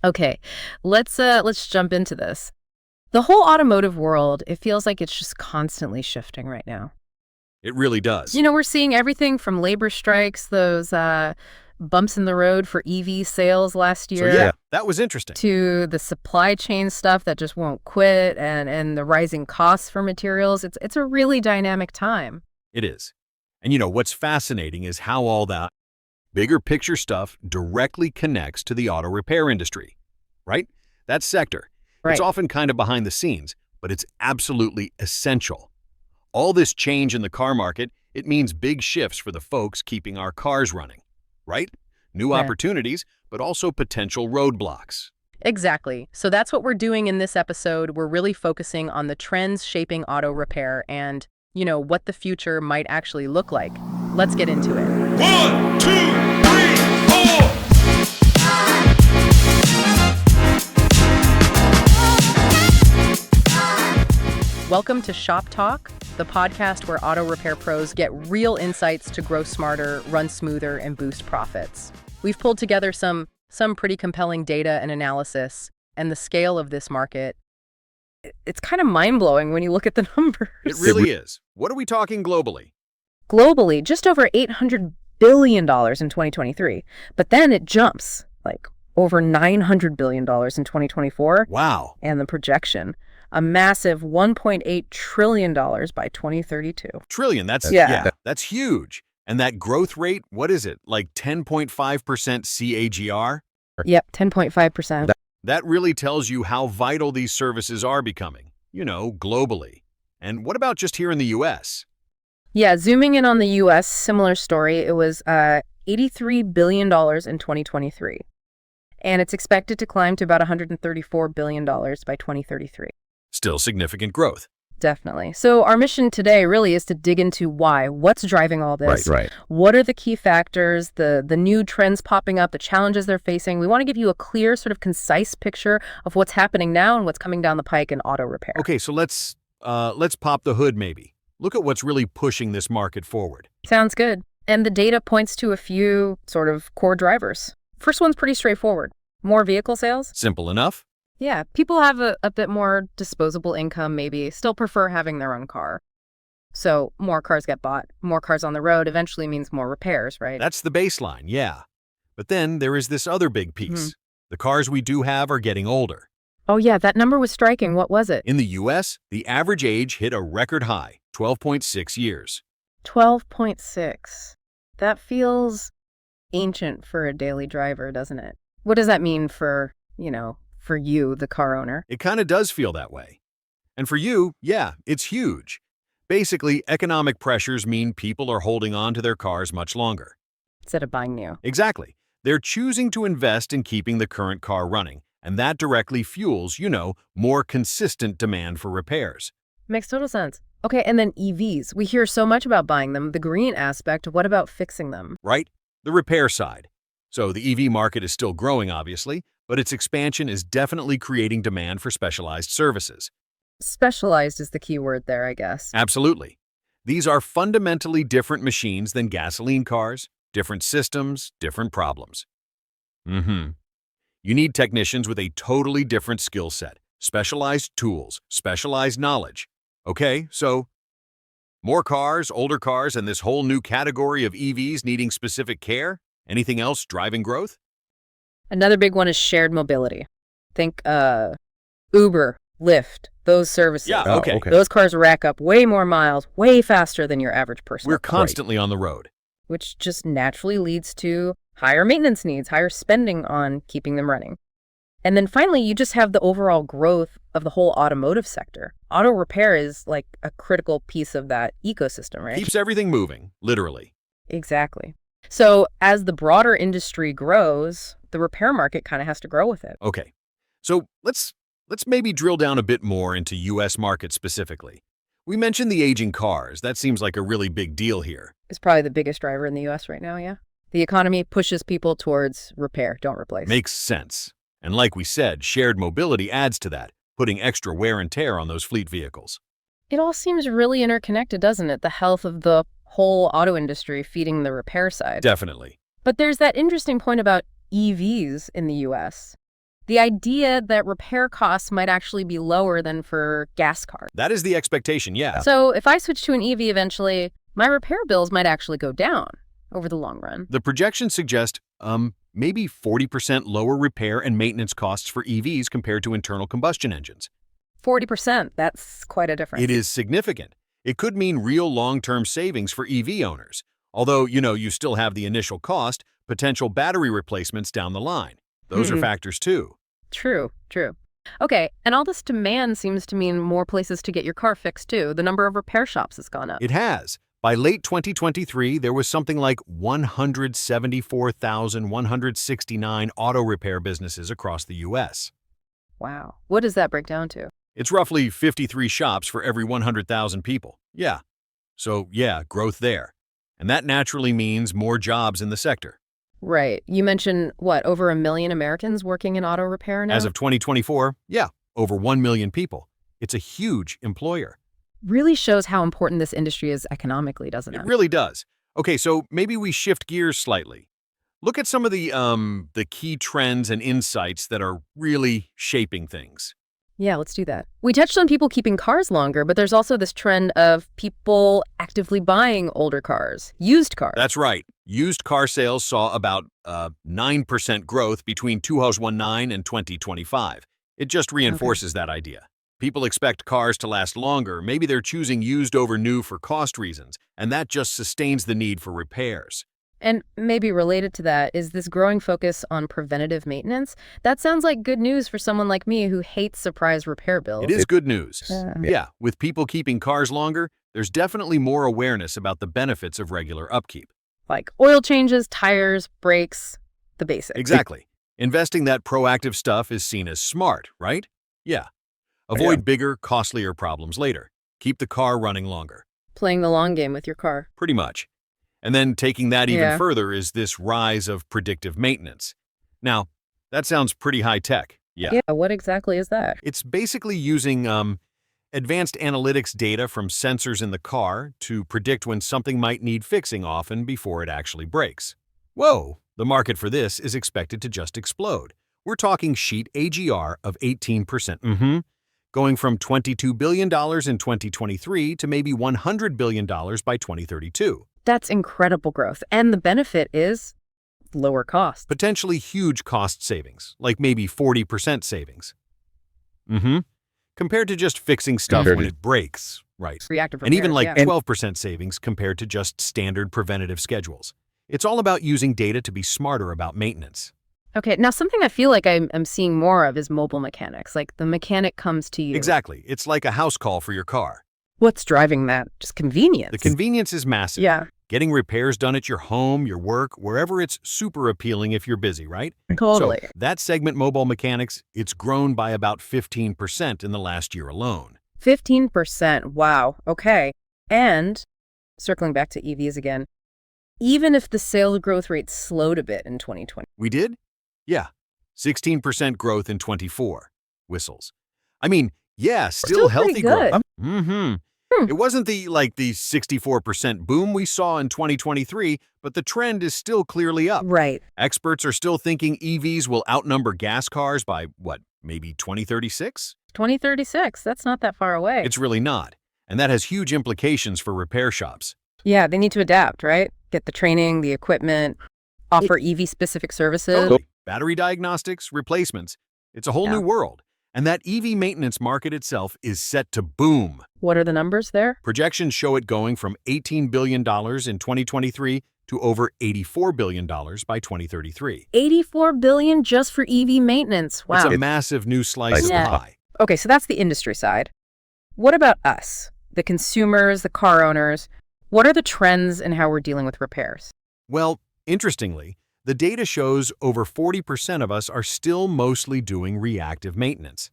Okay, let's jump into this. The whole automotive world, it feels like it's just constantly shifting right now. It really does. We're seeing everything from labor strikes, those bumps in the road for EV sales last So year, yeah, that was interesting. to the supply chain stuff that just won't quit, and the rising costs for materials. It's a really dynamic time. It is. And what's fascinating is how all that bigger picture stuff directly connects to the auto repair industry, right? That sector. It's Right. often kind of behind the scenes, but it's absolutely essential. All this change in the car market, it means big shifts for the folks keeping our cars running, right? New Right. opportunities, but also potential roadblocks. Exactly. So that's what we're doing in this episode. We're really focusing on the trends shaping auto repair and, what the future might actually look like. Let's get into it. One, two, three, four. Welcome to Shop Talk, the podcast where auto repair pros get real insights to grow smarter, run smoother, and boost profits. We've pulled together some pretty compelling data and analysis, and the scale of this market, it's kind of mind-blowing when you look at the numbers. It really is. What are we talking globally? Globally, just over $800 billion in 2023, but then it jumps like over $900 billion in 2024, Wow. and the projection, a massive $1.8 trillion by 2032. Trillion, that's Yeah. that's huge. And that growth rate, what is it? Like 10.5% CAGR? Yep, 10.5%. That really tells you how vital these services are becoming, globally. And what about just here in the US? Yeah, zooming in on the US, similar story. It was $83 billion in 2023, and it's expected to climb to about $134 billion by 2033. Still significant growth. Definitely. So our mission today really is to dig into why, what's driving all this, Right. what are the key factors, the new trends popping up, the challenges they're facing. We want to give you a clear, sort of concise picture of what's happening now and what's coming down the pike in auto repair. Okay, so let's pop the hood maybe. Look at what's really pushing this market forward. Sounds good. And the data points to a few sort of core drivers. First one's pretty straightforward. More vehicle sales. Simple enough? Yeah, people have a bit more disposable income, maybe, still prefer having their own car. So more cars get bought, more cars on the road eventually means more repairs, right? That's the baseline, yeah. But then there is this other big piece. The cars we do have are getting older. Oh yeah, that number was striking. What was it? In the US, the average age hit a record high, 12.6 years. 12.6. That feels ancient for a daily driver, doesn't it? What does that mean for you, the car owner? It kind of does feel that way. And for you, yeah, it's huge. Basically, economic pressures mean people are holding on to their cars much longer. Instead of buying new. Exactly. They're choosing to invest in keeping the current car running, and that directly fuels, more consistent demand for repairs. Makes total sense. Okay, and then EVs. We hear so much about buying them, the green aspect. What about fixing them? Right? The repair side. So the EV market is still growing, obviously, but its expansion is definitely creating demand for specialized services. Specialized is the key word there, I guess. Absolutely. These are fundamentally different machines than gasoline cars, different systems, different problems. You need technicians with a totally different skill set, specialized tools, specialized knowledge. Okay, so more cars, older cars, and this whole new category of EVs needing specific care? Anything else driving growth? Another big one is shared mobility. Think Uber, Lyft, those services. Yeah, Oh, okay. okay. Those cars rack up way more miles, way faster than your average person. We're constantly on the road. Which just naturally leads to higher maintenance needs, higher spending on keeping them running. And then finally, you just have the overall growth of the whole automotive sector. Auto repair is like a critical piece of that ecosystem, right? Keeps everything moving, literally. Exactly. So as the broader industry grows, the repair market kind of has to grow with it. Okay, so let's maybe drill down a bit more into U.S. market specifically. We mentioned the aging cars. That seems like a really big deal here. It's probably the biggest driver in the US right now, yeah? The economy pushes people towards repair, don't replace. Makes sense. And like we said, shared mobility adds to that, putting extra wear and tear on those fleet vehicles. It all seems really interconnected, doesn't it? The health of the whole auto industry feeding the repair side. Definitely. But there's that interesting point about EVs in the US. The idea that repair costs might actually be lower than for gas cars. That is the expectation, yeah. So if I switch to an EV eventually, my repair bills might actually go down over the long run. The projections suggest maybe 40% lower repair and maintenance costs for EVs compared to internal combustion engines. 40%, that's quite a difference. It is significant. It could mean real long-term savings for EV owners. Although, you still have the initial cost, potential battery replacements down the line. Those are factors too. True. Okay, and all this demand seems to mean more places to get your car fixed too. The number of repair shops has gone up. It has. By late 2023, there was something like 174,169 auto repair businesses across the U.S. Wow. What does that break down to? It's roughly 53 shops for every 100,000 people. Yeah. So, growth there. And that naturally means more jobs in the sector. Right. You mentioned, over 1 million Americans working in auto repair now? As of 2024, over 1 million people. It's a huge employer. Really shows how important this industry is economically, doesn't it? It really does. Okay, so maybe we shift gears slightly. Look at some of the key trends and insights that are really shaping things. Yeah, let's do that. We touched on people keeping cars longer, but there's also this trend of people actively buying older cars, used cars. That's right. Used car sales saw about 9% growth between 2019 and 2025. It just reinforces that idea. People expect cars to last longer. Maybe they're choosing used over new for cost reasons, and that just sustains the need for repairs. And maybe related to that is this growing focus on preventative maintenance. That sounds like good news for someone like me who hates surprise repair bills. It is good news. With people keeping cars longer, there's definitely more awareness about the benefits of regular upkeep. Like oil changes, tires, brakes, the basics. Exactly. Investing that proactive stuff is seen as smart, right? Yeah. Avoid bigger, costlier problems later. Keep the car running longer. Playing the long game with your car. Pretty much. And then taking that even further is this rise of predictive maintenance. Now, that sounds pretty high-tech. Yeah, what exactly is that? It's basically using advanced analytics data from sensors in the car to predict when something might need fixing often before it actually breaks. Whoa, the market for this is expected to just explode. We're talking sheet AGR of 18%. Going from $22 billion in 2023 to maybe $100 billion by 2032. That's incredible growth. And the benefit is lower cost. Potentially huge cost savings, like maybe 40% savings. Compared to just fixing stuff when it breaks, right? Reactive and even like repairs, 12% savings compared to just standard preventative schedules. It's all about using data to be smarter about maintenance. Okay, now something I feel like I'm seeing more of is mobile mechanics. Like the mechanic comes to you. Exactly. It's like a house call for your car. What's driving that? Just convenience. The convenience is massive. Yeah. Getting repairs done at your home, your work, wherever it's super appealing if you're busy, right? Totally. So that segment, mobile mechanics, it's grown by about 15% in the last year alone. 15%. Wow. Okay. And circling back to EVs again, even if the sales growth rate slowed a bit in 2020. We did? Yeah. 16% growth in 24. Whistles. I mean, still healthy growth. It wasn't the 64% boom we saw in 2023, but the trend is still clearly up. Right. Experts are still thinking EVs will outnumber gas cars by, maybe 2036? 2036, that's not that far away. It's really not. And that has huge implications for repair shops. Yeah, they need to adapt, right? Get the training, the equipment, offer EV-specific services. Totally. Battery diagnostics, replacements. It's a whole new world. And that EV maintenance market itself is set to boom. What are the numbers there? Projections show it going from $18 billion in 2023 to over $84 billion by 2033. $84 billion just for EV maintenance. Wow. It's a massive new slice of the pie. Okay, so that's the industry side. What about us, the consumers, the car owners? What are the trends in how we're dealing with repairs? Well, interestingly, the data shows over 40% of us are still mostly doing reactive maintenance.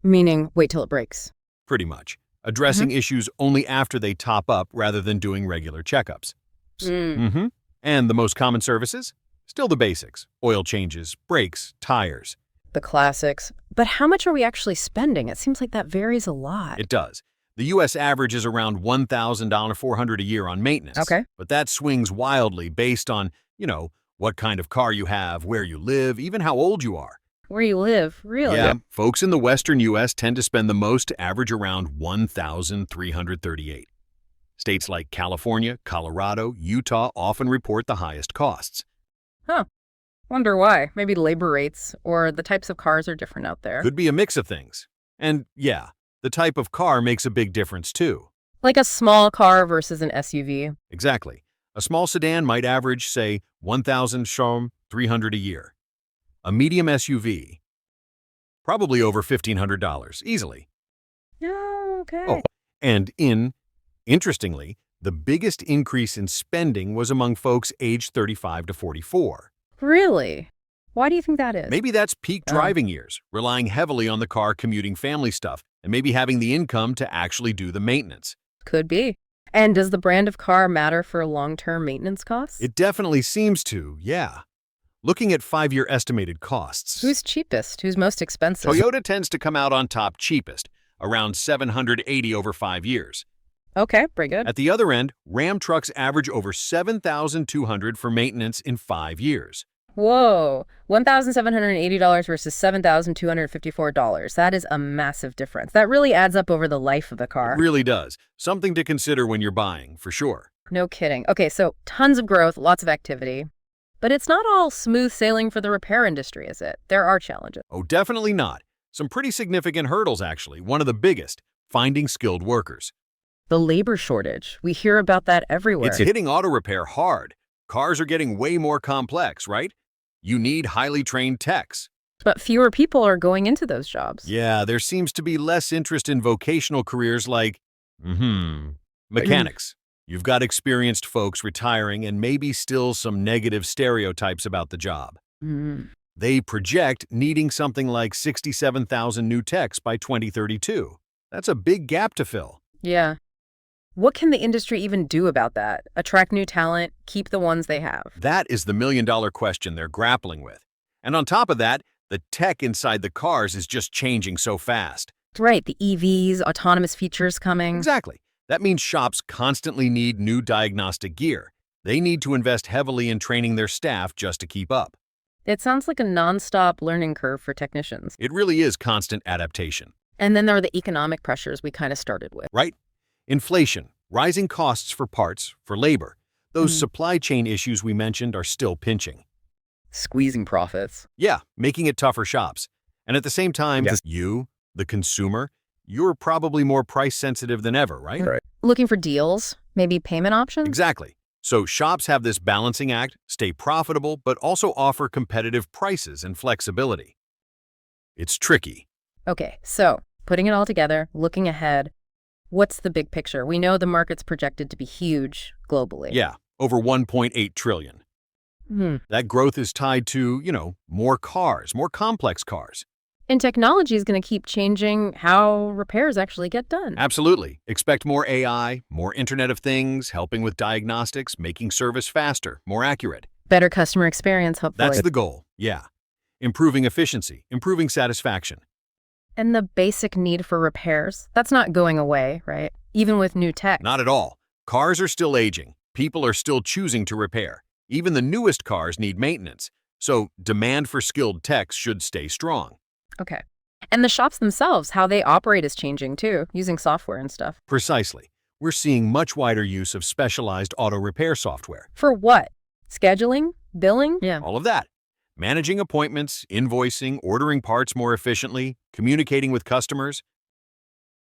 Meaning, wait till it breaks. Pretty much. Addressing issues only after they top up rather than doing regular checkups. And the most common services? Still the basics. Oil changes, brakes, tires. The classics. But how much are we actually spending? It seems like that varies a lot. It does. The U.S. average is around $1,400 a year on maintenance. Okay. But that swings wildly based on, what kind of car you have, where you live, even how old you are. Where you live, really? Yeah, folks in the western U.S. tend to spend the most to average around 1,338. States like California, Colorado, Utah often report the highest costs. Huh. Wonder why. Maybe labor rates or the types of cars are different out there. Could be a mix of things. And yeah, the type of car makes a big difference too. Like a small car versus an SUV. Exactly. A small sedan might average, say, 1,300 a year. A medium SUV, probably over $1,500, easily. Oh, okay. Oh, and interestingly, the biggest increase in spending was among folks aged 35 to 44. Really? Why do you think that is? Maybe that's peak driving years, relying heavily on the car commuting family stuff, and maybe having the income to actually do the maintenance. Could be. And does the brand of car matter for long-term maintenance costs? It definitely seems to, yeah. Looking at 5-year estimated costs. Who's cheapest? Who's most expensive? Toyota tends to come out on top cheapest, around $780 over 5 years. Okay, pretty good. At the other end, Ram trucks average over $7,200 for maintenance in 5 years. Whoa, $1,780 versus $7,254. That is a massive difference. That really adds up over the life of the car. It really does. Something to consider when you're buying, for sure. No kidding. Okay, so tons of growth, lots of activity. But it's not all smooth sailing for the repair industry, is it? There are challenges. Oh, definitely not. Some pretty significant hurdles, actually. One of the biggest, finding skilled workers. The labor shortage. We hear about that everywhere. It's hitting auto repair hard. Cars are getting way more complex, right? You need highly trained techs. But fewer people are going into those jobs. Yeah, there seems to be less interest in vocational careers like, mechanics. You've got experienced folks retiring and maybe still some negative stereotypes about the job. They project needing something like 67,000 new techs by 2032. That's a big gap to fill. Yeah. What can the industry even do about that? Attract new talent, keep the ones they have? That is the million-dollar question they're grappling with. And on top of that, the tech inside the cars is just changing so fast. Right, the EVs, autonomous features coming. Exactly. That means shops constantly need new diagnostic gear. They need to invest heavily in training their staff just to keep up. It sounds like a nonstop learning curve for technicians. It really is constant adaptation. And then there are the economic pressures we kind of started with. Right? Inflation, rising costs for parts, for labor. Those supply chain issues we mentioned are still pinching. Squeezing profits. Yeah, making it tough for shops. And at the same time, you, the consumer, you're probably more price sensitive than ever, right? Looking for deals, maybe payment options? Exactly. So shops have this balancing act, stay profitable, but also offer competitive prices and flexibility. It's tricky. Okay, so putting it all together, looking ahead, what's the big picture? We know the market's projected to be huge globally. Yeah, over 1.8 trillion. That growth is tied to, more cars, more complex cars. And technology is going to keep changing how repairs actually get done. Absolutely. Expect more AI, more Internet of Things, helping with diagnostics, making service faster, more accurate. Better customer experience, hopefully. That's the goal, yeah. Improving efficiency, improving satisfaction. And the basic need for repairs, that's not going away, right? Even with new tech. Not at all. Cars are still aging. People are still choosing to repair. Even the newest cars need maintenance. So demand for skilled techs should stay strong. Okay. And the shops themselves, how they operate is changing too, using software and stuff. Precisely. We're seeing much wider use of specialized auto repair software. For what? Scheduling? Billing? Yeah. All of that. Managing appointments, invoicing, ordering parts more efficiently, communicating with customers.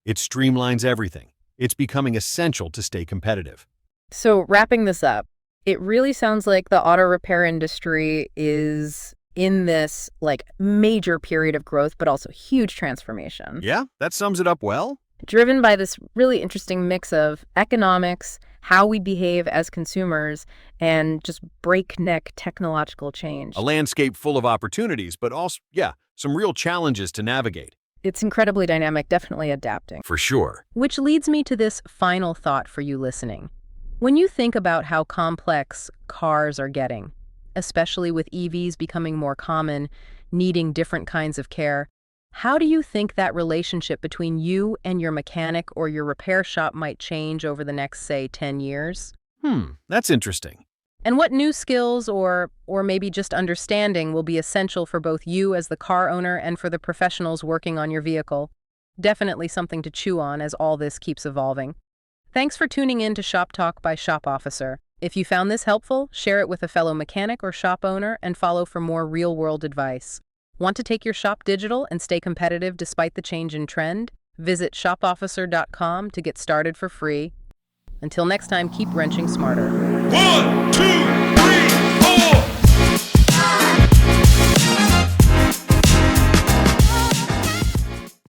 It streamlines everything. It's becoming essential to stay competitive. So wrapping this up, it really sounds like the auto repair industry is in this major period of growth, but also huge transformation. Yeah, that sums it up well. Driven by this really interesting mix of economics, how we behave as consumers, and just breakneck technological change. A landscape full of opportunities, but also, some real challenges to navigate. It's incredibly dynamic, definitely adapting. For sure. Which leads me to this final thought for you listening. When you think about how complex cars are getting, especially with EVs becoming more common, needing different kinds of care, how do you think that relationship between you and your mechanic or your repair shop might change over the next, say, 10 years? That's interesting. And what new skills or maybe just understanding will be essential for both you as the car owner and for the professionals working on your vehicle? Definitely something to chew on as all this keeps evolving. Thanks for tuning in to Shop Talk by Shop Officer. If you found this helpful, share it with a fellow mechanic or shop owner and follow for more real-world advice. Want to take your shop digital and stay competitive despite the change in trend? Visit shopofficer.com to get started for free. Until next time, keep wrenching smarter. One.